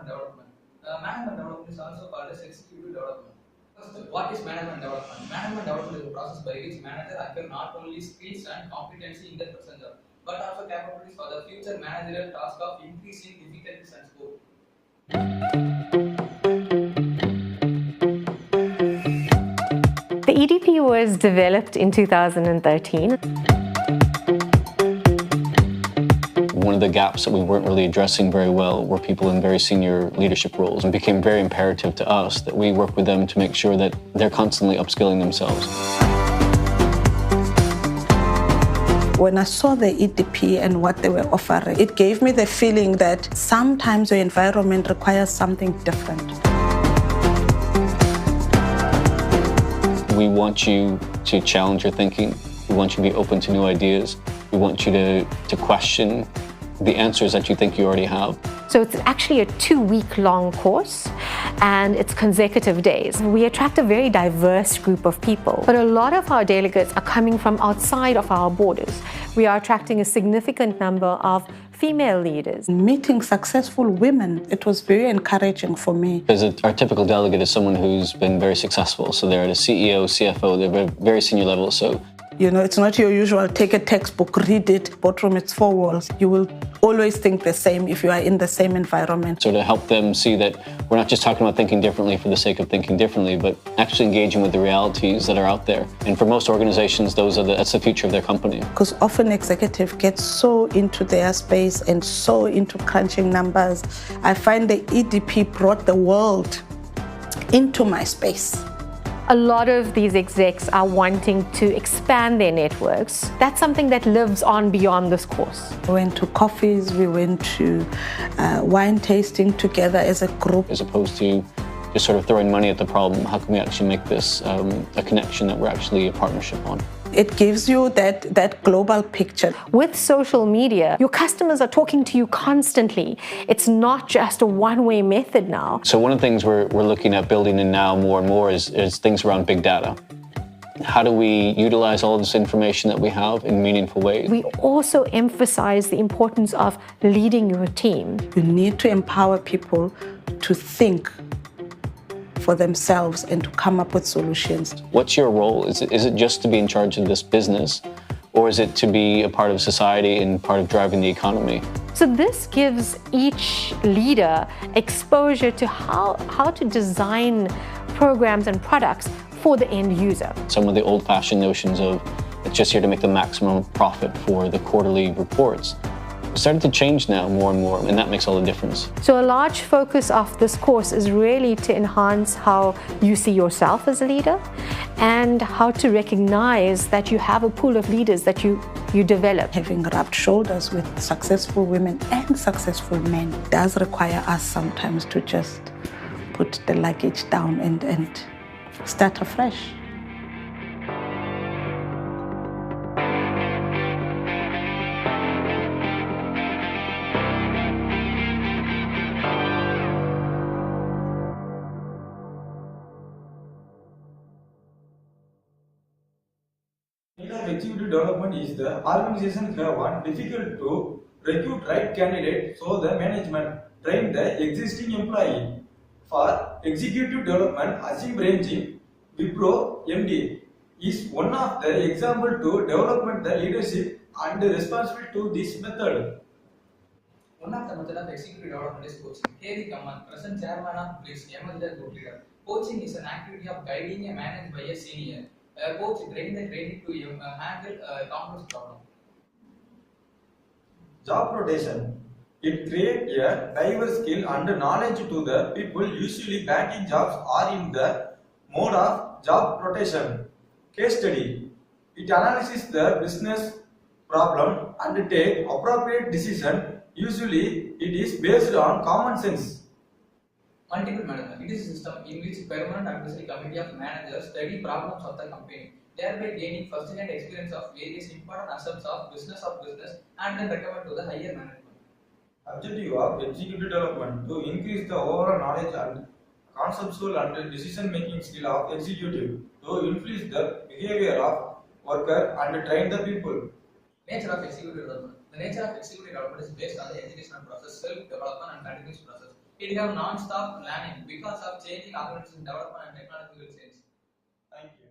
management development. Management development is also called as executive development. First, what is management development? Management development is a process by which manager acquire not only skills and competency in the present job, but also capabilities for the future managerial task of increasing difficulties and scope. The EDP was developed in 2013. One of the gaps that we weren't really addressing very well were people in very senior leadership roles. It became very imperative to us that we work with them to make sure that they're constantly upskilling themselves. When I saw the EDP and what they were offering, it gave me the feeling that sometimes your environment requires something different. We want you to challenge your thinking. We want you to be open to new ideas. We want you to question the answers that you think you already have. So it's actually a 2-week-long course, and it's consecutive days. We attract a very diverse group of people, but a lot of our delegates are coming from outside of our borders. We are attracting a significant number of female leaders. Meeting successful women, it was very encouraging for me. Because our typical delegate is someone who's been very successful. So they're at a CEO, CFO, they're very senior level. So it's not your usual take a textbook, read it, boardroom, it's 4 walls. You will always think the same if you are in the same environment. So to help them see that we're not just talking about thinking differently for the sake of thinking differently, but actually engaging with the realities that are out there. And for most organizations, that's the future of their company. Because often executives get so into their space and so into crunching numbers. I find the EDP brought the world into my space. A lot of these execs are wanting to expand their networks. That's something that lives on beyond this course. We went to coffees, we went to wine tasting together as a group. As opposed to just sort of throwing money at the problem, how can we actually make this a connection that we're actually a partnership on? It gives you that global picture. With social media, your customers are talking to you constantly. It's not just a one-way method now. So one of the things we're looking at building in now more and more is things around big data. How do we utilize all of this information that we have in meaningful ways? We also emphasize the importance of leading your team. You need to empower people to think for themselves and to come up with solutions. What's your role? Is it just to be in charge of this business, or is it to be a part of society and part of driving the economy? So this gives each leader exposure to how to design programs and products for the end user. Some of the old-fashioned notions of it's just here to make the maximum profit for the quarterly reports started to change now more and more, and that makes all the difference. So a large focus of this course is really to enhance how you see yourself as a leader and how to recognize that you have a pool of leaders that you develop. Having rubbed shoulders with successful women and successful men does require us sometimes to just put the luggage down and start afresh. Executive development is the organization have one difficult to recruit right candidate, so the management train the existing employee. For executive development, Asim Branching, Wipro MD is one of the example to development the leadership and responsible to this method. One of the method of executive development is coaching. K.V. Kaman, present chairman of BRICS, emerged group leader. Coaching is an activity of guiding and managed by a senior. A coach trains the trainee to handle a complex problem. Job rotation. It creates a diverse skill and knowledge to the people usually banking jobs are in the mode of job rotation. Case study. It analyzes the business problem and take appropriate decision. Usually it is based on common sense. Multiple management. It is a system in which permanent advisory committee of managers study problems of the company, thereby gaining first-hand experience of various important aspects of business and then recommend to the higher management. Objective of executive development to increase the overall knowledge and conceptual and decision-making skill of executive, to influence the behavior of worker and train the people. Nature of executive development. The nature of executive development is based on the educational process, self-development and continuous process. It have non-stop learning because of changing organization development and technological change. Thank you.